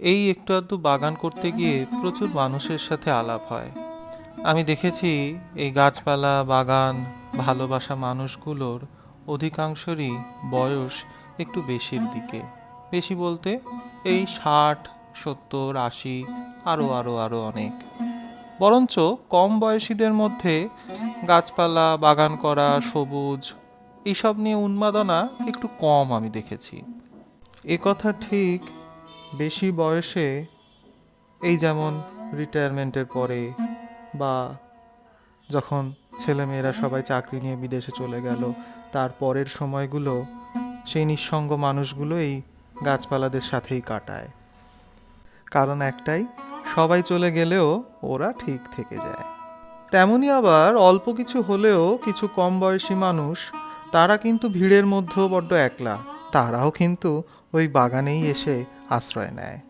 এই একটু আধটু বাগান করতে গিয়ে প্রচুর মানুষের সাথে আলাপ হয়। আমি দেখেছি এই গাছপালা বাগান ভালোবাসা মানুষগুলোর অধিকাংশরই বয়স একটু বেশির দিকে। বেশি বলতে এই 60, 70, 80, আরও আরও আরও অনেক। বরঞ্চ কম বয়সীদের মধ্যে গাছপালা বাগান করা সবুজ এইসব নিয়ে উন্মাদনা একটু কম আমি দেখেছি। এ কথা ঠিক বেশি বয়সে, এই যেমন রিটায়ারমেন্টের পরে, বা যখন ছেলেমেয়েরা সবাই চাকরি নিয়ে বিদেশে চলে গেল তার পরের সময়গুলো সেই নিঃসঙ্গ মানুষগুলো এই গাছপালাদের সাথেই কাটায়। কারণ একটাই, সবাই চলে গেলেও ওরা ঠিক থেকে যায়। তেমনি আবার অল্প কিছু হলেও কিছু কম বয়সী মানুষ, তারা কিন্তু ভিড়ের মধ্যেও বড্ড একলা। তারাও কিন্তু ওই বাগানেই এসে আশ্রয় নেয়।